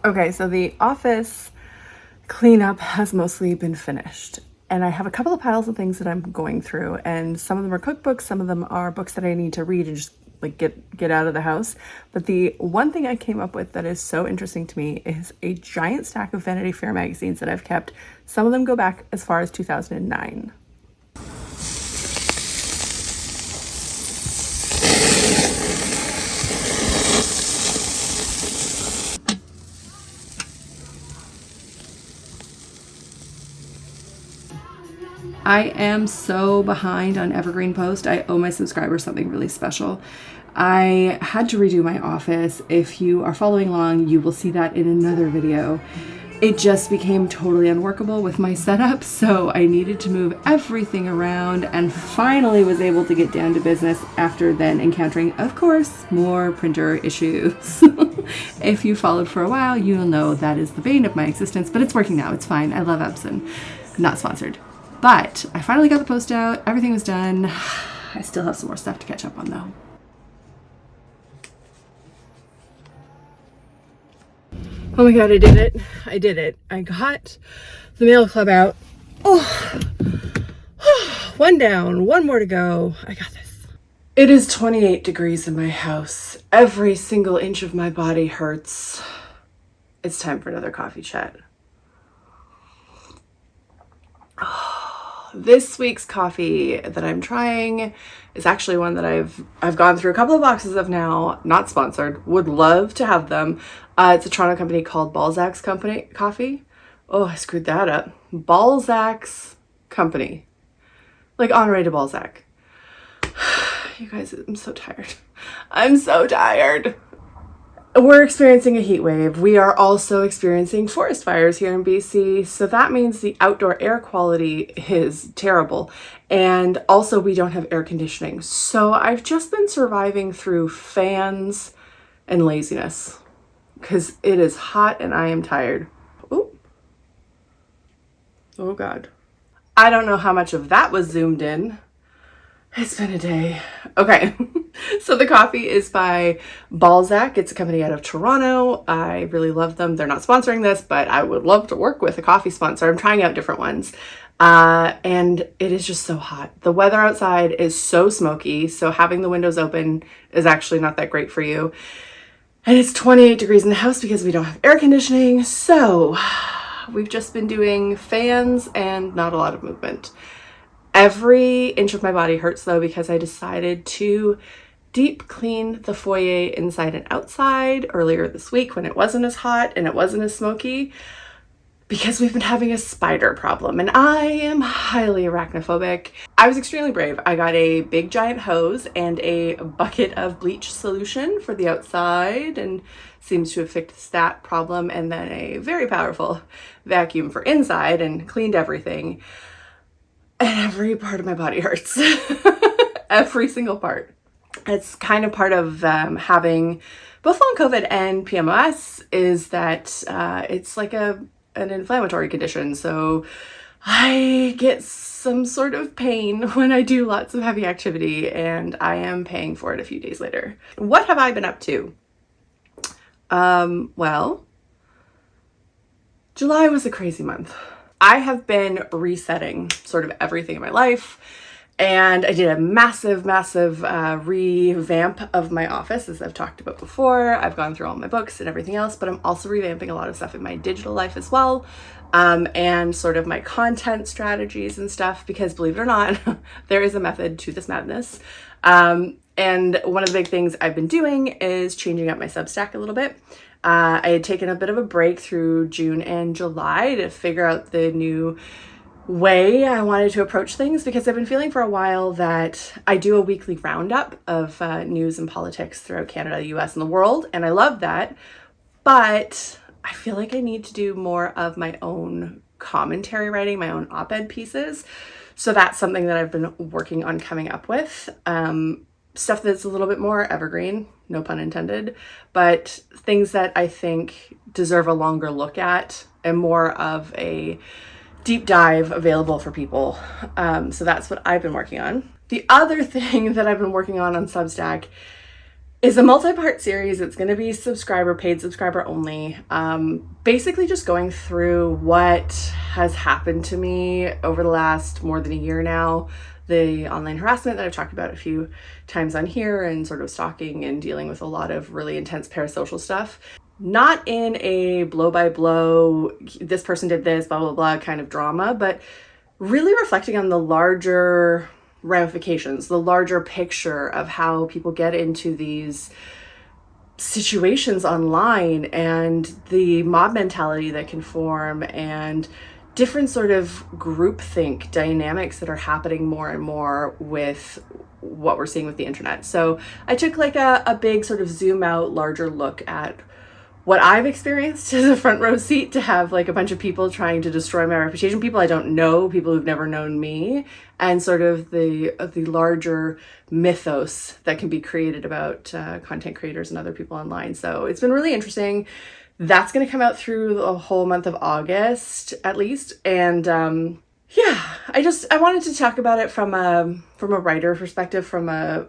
Okay, so the office cleanup has mostly been finished. And I have a couple of piles of things that I'm going through, and some of them are cookbooks, some of them are books that I need to read and just like get out of the house. But the one thing I came up with that is so interesting to me is a giant stack of Vanity Fair magazines that I've kept. Some of them go back as far as 2009. I am so behind on Evergreen Post. I owe my subscribers something really special. I had to redo my office. If you are following along, you will see that in another video. It just became totally unworkable with my setup, so I needed to move everything around and finally was able to get down to business after then encountering, of course, more printer issues. If you followed for a while, you'll know that is the bane of my existence, but it's working now. It's fine. I love Epson. Not sponsored. But I finally got the post out. Everything was done. I still have some more stuff to catch up on though. Oh my God, I did it. I did it. I got the mail club out. Oh, one down, one more to go. I got this. It is 28 degrees in my house. Every single inch of my body hurts. It's time for another coffee chat. This week's coffee that I'm trying is actually one that I've gone through a couple of boxes of now, not sponsored, would love to have them. It's a Toronto company called Balzac's Coffee. Oh, I screwed that up. Balzac's Company. Like Honoré de Balzac. You guys, I'm so tired. I'm so tired. We're experiencing a heat wave. We are also experiencing forest fires here in BC. So that means the outdoor air quality is terrible. And also we don't have air conditioning. So I've just been surviving through fans and laziness because it is hot and I am tired. Ooh. Oh God. I don't know how much of that was zoomed in. It's been a day. Okay, so the coffee is by Balzac. It's a company out of Toronto. I really love them. They're not sponsoring this, but I would love to work with a coffee sponsor. I'm trying out different ones. And it is just so hot. The weather outside is so smoky, so having the windows open is actually not that great for you. And it's 28 degrees in the house because we don't have air conditioning. So we've just been doing fans and not a lot of movement. Every inch of my body hurts though because I decided to deep clean the foyer inside and outside earlier this week when it wasn't as hot and it wasn't as smoky because we've been having a spider problem and I am highly arachnophobic. I was extremely brave. I got a big giant hose and a bucket of bleach solution for the outside and seems to have fixed that problem, and then a very powerful vacuum for inside and cleaned everything. And every part of my body hurts. Every single part. It's kind of part of having both long COVID and PMOS is that it's like an inflammatory condition. So I get some sort of pain when I do lots of heavy activity and I am paying for it a few days later. What have I been up to? Well, July was a crazy month. I have been resetting sort of everything in my life, and I did a massive revamp of my office, as I've talked about before. I've gone through all my books and everything else, but I'm also revamping a lot of stuff in my digital life as well, and sort of my content strategies and stuff, because believe it or not, there is a method to this madness. And one of the big things I've been doing is changing up my Substack a little bit. I had taken a bit of a break through June and July to figure out the new way I wanted to approach things, because I've been feeling for a while that I do a weekly roundup of news and politics throughout Canada, the US, and the world, and I love that, but I feel like I need to do more of my own commentary writing, my own op-ed pieces. So that's something that I've been working on coming up with. Stuff that's a little bit more evergreen, no pun intended, but things that I think deserve a longer look at and more of a deep dive available for people. So that's what I've been working on. The other thing that I've been working on Substack is a multi-part series. It's going to be paid subscriber only. Basically just going through what has happened to me over the last more than a year now. The online harassment that I've talked about a few times on here, and sort of stalking and dealing with a lot of really intense parasocial stuff. Not in a blow by blow, this person did this, blah, blah, blah kind of drama, but really reflecting on the larger ramifications, the larger picture of how people get into these situations online, and the mob mentality that can form, and different sort of groupthink dynamics that are happening more and more with what we're seeing with the internet. So I took like a big sort of zoom out, larger look at what I've experienced as a front row seat to have like a bunch of people trying to destroy my reputation, people I don't know, people who've never known me, and sort of the larger mythos that can be created about content creators and other people online. So it's been really interesting. That's going to come out through the whole month of August at least. And yeah, I wanted to talk about it from a writer perspective, from a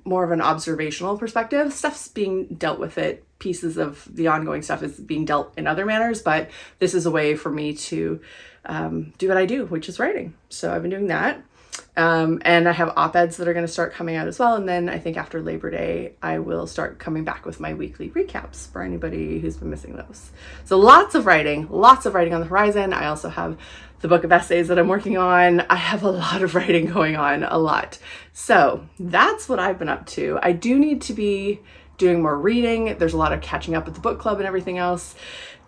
more of an observational perspective. Stuff's being dealt with it. Pieces of the ongoing stuff is being dealt in other manners, but this is a way for me to do what I do, which is writing. So I've been doing that. And I have op-eds that are going to start coming out as well. And then I think after Labor Day, I will start coming back with my weekly recaps for anybody who's been missing those. So lots of writing on the horizon. I also have the book of essays that I'm working on. I have a lot of writing going on, a lot. So that's what I've been up to. I do need to be doing more reading. There's a lot of catching up with the book club and everything else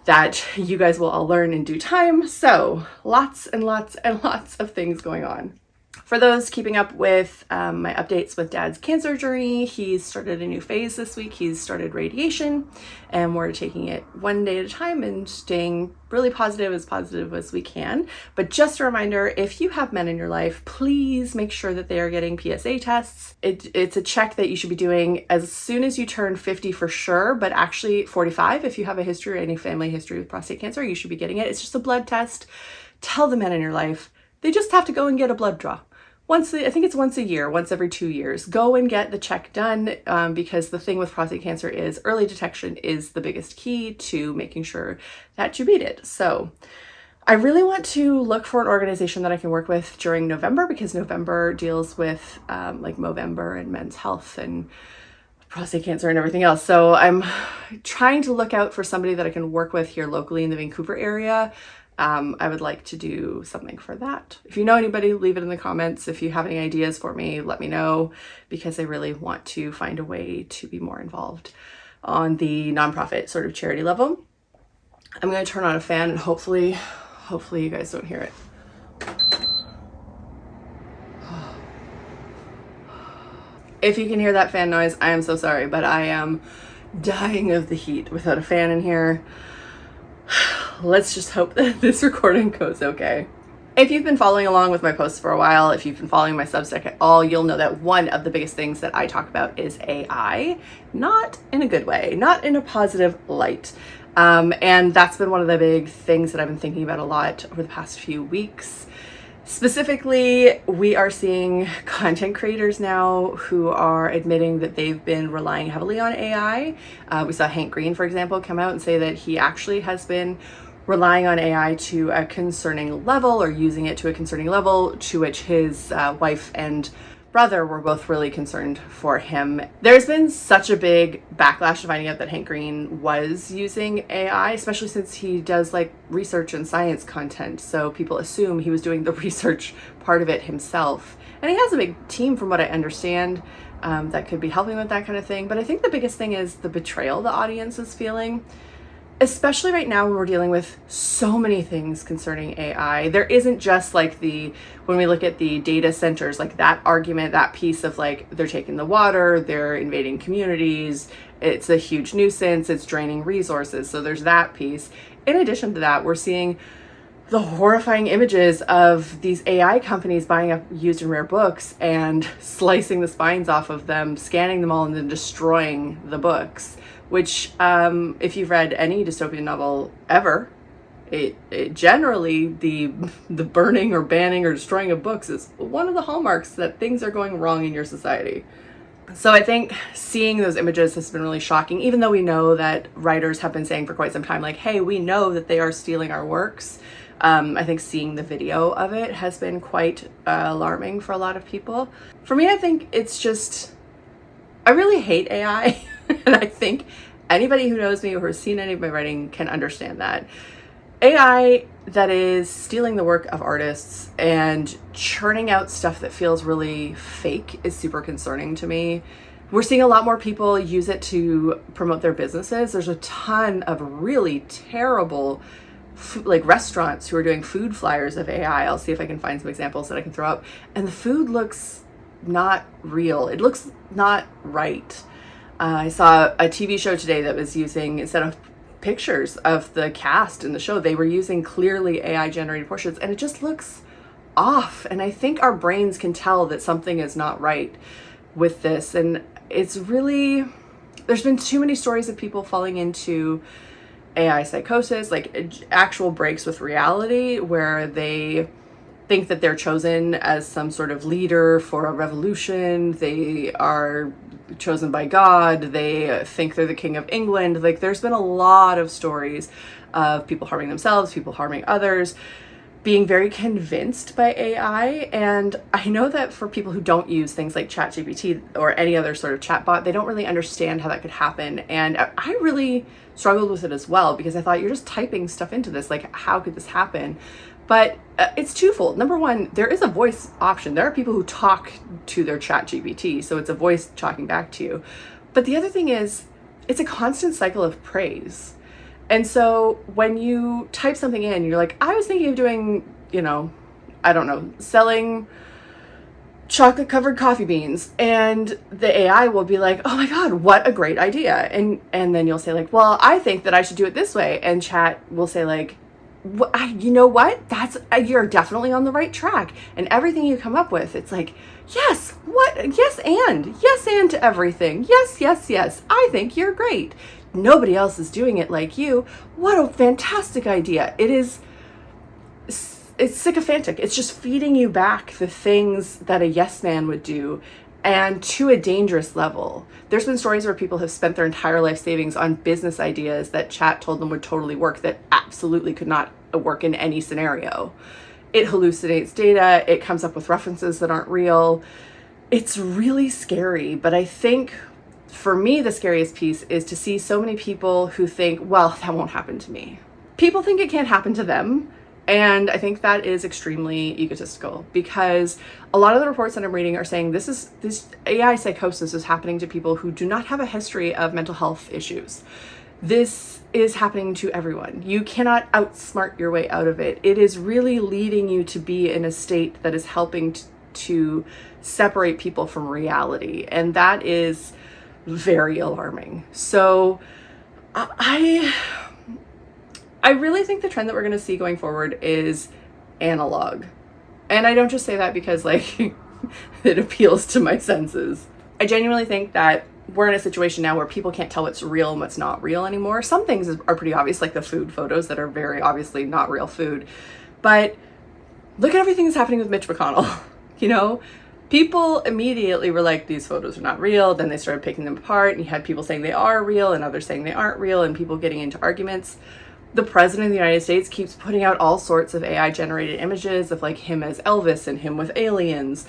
that you guys will all learn in due time. So lots and lots and lots of things going on. For those keeping up with my updates with Dad's cancer journey, he's started a new phase this week. He's started radiation, and we're taking it one day at a time and staying really positive as we can. But just a reminder, if you have men in your life, please make sure that they are getting PSA tests. It's a check that you should be doing as soon as you turn 50 for sure, but actually 45. If you have a history or any family history with prostate cancer, you should be getting it. It's just a blood test. Tell the men in your life, they just have to go and get a blood draw. I think it's once a year, once every 2 years. Go and get the check done because the thing with prostate cancer is early detection is the biggest key to making sure that you beat it. So I really want to look for an organization that I can work with during November, because November deals with like Movember and men's health and prostate cancer and everything else. So I'm trying to look out for somebody that I can work with here locally in the Vancouver area. I would like to do something for that. If you know anybody, leave it in the comments. If you have any ideas for me, let me know, because I really want to find a way to be more involved on the nonprofit sort of charity level. I'm going to turn on a fan and hopefully you guys don't hear it. If you can hear that fan noise, I am so sorry, but I am dying of the heat without a fan in here. Let's just hope that this recording goes okay. If you've been following along with my posts for a while, if you've been following my Substack at all, you'll know that one of the biggest things that I talk about is AI, not in a good way, not in a positive light. And that's been one of the big things that I've been thinking about a lot over the past few weeks. Specifically, we are seeing content creators now who are admitting that they've been relying heavily on AI. We saw Hank Green, for example, come out and say that he actually has been relying on AI to a concerning level, or using it to a concerning level, to which his wife and brother were both really concerned for him. There's been such a big backlash to finding out that Hank Green was using AI, especially since he does like research and science content. So people assume he was doing the research part of it himself. And he has a big team, from what I understand, that could be helping with that kind of thing. But I think the biggest thing is the betrayal the audience is feeling. Especially right now when we're dealing with so many things concerning AI. There isn't just like when we look at the data centers, like that argument, that piece of like, they're taking the water, they're invading communities, it's a huge nuisance, it's draining resources. So there's that piece. In addition to that, we're seeing the horrifying images of these AI companies buying up used and rare books and slicing the spines off of them, scanning them all, and then destroying the books. Which, if you've read any dystopian novel ever, it generally, the burning or banning or destroying of books is one of the hallmarks that things are going wrong in your society. So I think seeing those images has been really shocking, even though we know that writers have been saying for quite some time, like, hey, we know that they are stealing our works. I think seeing the video of it has been quite alarming for a lot of people. For me, I think it's just, I really hate AI. And I think anybody who knows me or has seen any of my writing can understand that. AI that is stealing the work of artists and churning out stuff that feels really fake is super concerning to me. We're seeing a lot more people use it to promote their businesses. There's a ton of really terrible like restaurants who are doing food flyers of AI. I'll see if I can find some examples that I can throw up. And the food looks not real. It looks not right. I saw a TV show today that was using, instead of pictures of the cast in the show, they were using clearly AI generated portraits, and it just looks off. And I think our brains can tell that something is not right with this. And it's really, there's been too many stories of people falling into AI psychosis, like actual breaks with reality, where they think that they're chosen as some sort of leader for a revolution. They are chosen by God. They think they're the king of England. Like, there's been a lot of stories of people harming themselves, people harming others, being very convinced by AI. And I know that for people who don't use things like ChatGPT or any other sort of chatbot, they don't really understand how that could happen. And I really struggled with it as well, because I thought, you're just typing stuff into this. Like, how could this happen? But it's twofold. Number one, there is a voice option. There are people who talk to their ChatGPT, so it's a voice talking back to you. But the other thing is, it's a constant cycle of praise. And so when you type something in, you're like, I was thinking of doing, I don't know, selling chocolate covered coffee beans, and the AI will be like, oh my God, what a great idea. And then you'll say like, well, I think that I should do it this way. And chat will say like, you know what? You're definitely on the right track. And everything you come up with, it's like, yes, yes, and to everything. Yes. I think you're great. Nobody else is doing it like you. What a fantastic idea. It's sycophantic. It's just feeding you back the things that a yes man would do, and to a dangerous level. There's been stories where people have spent their entire life savings on business ideas that chat told them would totally work, that absolutely could not work in any scenario. It hallucinates data. It comes up with references that aren't real. It's really scary. But I think for me, the scariest piece is to see so many people who think, well, that won't happen to me. People think it can't happen to them. And I think that is extremely egotistical, because a lot of the reports that I'm reading are saying this AI psychosis is happening to people who do not have a history of mental health issues. This is happening to everyone. You cannot outsmart your way out of it. It is really leading you to be in a state that is helping to separate people from reality. And that is very alarming. So I really think the trend that we're going to see going forward is analog. And I don't just say that because like it appeals to my senses. I genuinely think that we're in a situation now where people can't tell what's real and what's not real anymore. Some things are pretty obvious, like the food photos that are very obviously not real food. But look at everything that's happening with Mitch McConnell. People immediately were like, these photos are not real. Then they started picking them apart, and you had people saying they are real and others saying they aren't real, and people getting into arguments. The president of the United States keeps putting out all sorts of AI generated images of like him as Elvis and him with aliens.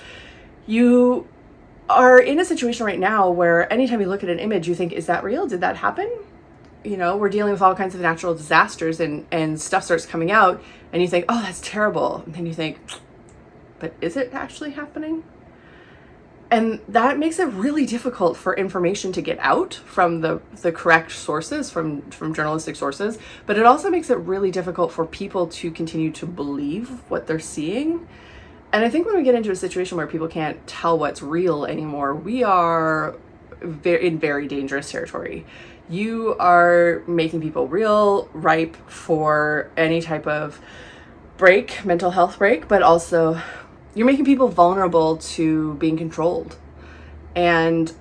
You are in a situation right now where anytime you look at an image, you think, is that real? Did that happen? We're dealing with all kinds of natural disasters, and stuff starts coming out and you think, oh, that's terrible. And then you think, but is it actually happening? And that makes it really difficult for information to get out from the correct sources, from journalistic sources. But it also makes it really difficult for people to continue to believe what they're seeing. And I think when we get into a situation where people can't tell what's real anymore, we are in very dangerous territory. You are making people real ripe for any type of break, mental health break, but also you're making people vulnerable to being controlled. And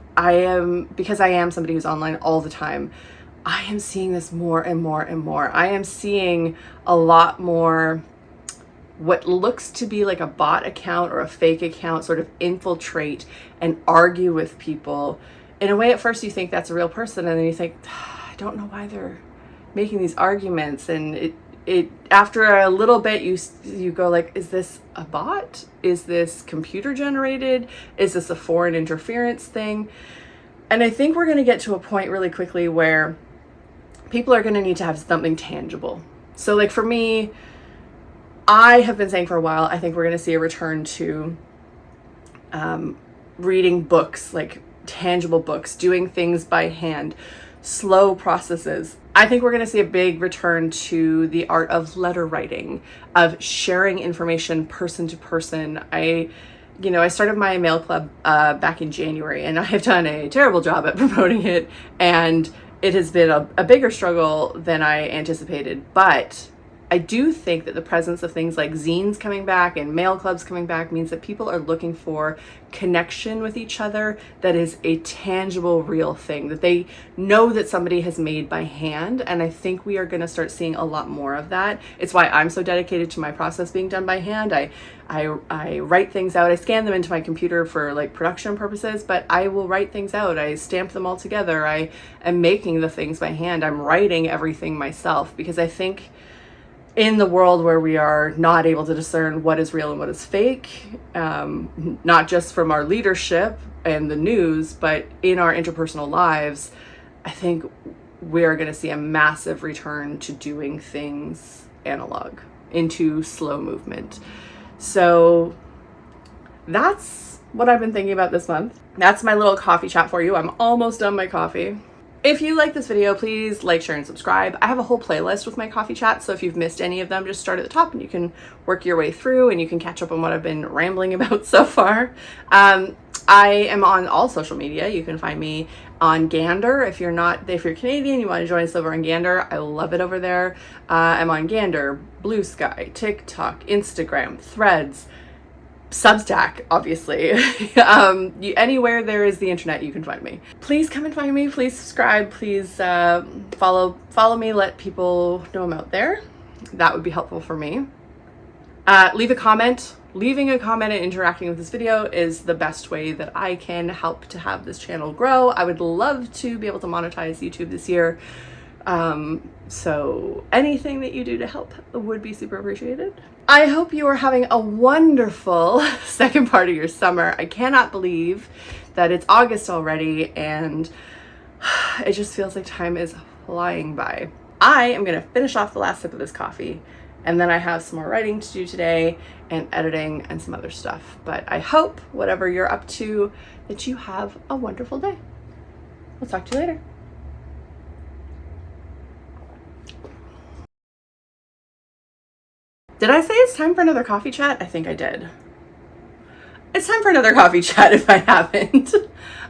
because I am somebody who's online all the time, I am seeing this more and more and more. I am seeing a lot more what looks to be like a bot account or a fake account sort of infiltrate and argue with people. In a way, at first you think that's a real person, and then you think, I don't know why they're making these arguments. And it after a little bit you go like, is this a bot? Is this computer generated? Is this a foreign interference thing? And I think we're going to get to a point really quickly where people are going to need to have something tangible. So like for me, I have been saying for a while, I think we're going to see a return to reading books, like tangible books, doing things by hand, slow processes. I think we're going to see a big return to the art of letter writing, of sharing information person to person. I started my mail club back in January, and I have done a terrible job at promoting it, and it has been a bigger struggle than I anticipated. But I do think that the presence of things like zines coming back and mail clubs coming back means that people are looking for connection with each other that is a tangible, real thing that they know that somebody has made by hand. And I think we are going to start seeing a lot more of that. It's why I'm so dedicated to my process being done by hand. I write things out. I scan them into my computer for like production purposes, but I will write things out. I stamp them all together. I am making the things by hand. I'm writing everything myself, because I think in the world where we are not able to discern what is real and what is fake, not just from our leadership and the news, but in our interpersonal lives, I think we are going to see a massive return to doing things analog, into slow movement. So that's what I've been thinking about this month. That's my little coffee chat for you. I'm almost done my coffee. If you like this video, please like, share, and subscribe. I have a whole playlist with my coffee chats, so if you've missed any of them, just start at the top and you can work your way through and you can catch up on what I've been rambling about so far. I am on all social media. You can find me on Gander. If you're Canadian, you want to join us over on Gander, I love it over there. I'm on Gander, Blue Sky, TikTok, Instagram, Threads, Substack, obviously. Anywhere there is the internet, you can find me. Please come and find me. Please subscribe. Please follow me. Let people know I'm out there. That would be helpful for me. Leave a comment. Leaving a comment and interacting with this video is the best way that I can help to have this channel grow. I would love to be able to monetize YouTube this year. So anything that you do to help would be super appreciated. I hope you are having a wonderful second part of your summer. I cannot believe that it's August already, and it just feels like time is flying by. I am going to finish off the last sip of this coffee, and then I have some more writing to do today and editing and some other stuff. But I hope, whatever you're up to, that you have a wonderful day. I'll talk to you later. Did I say it's time for another coffee chat? I think I did. It's time for another coffee chat if I haven't.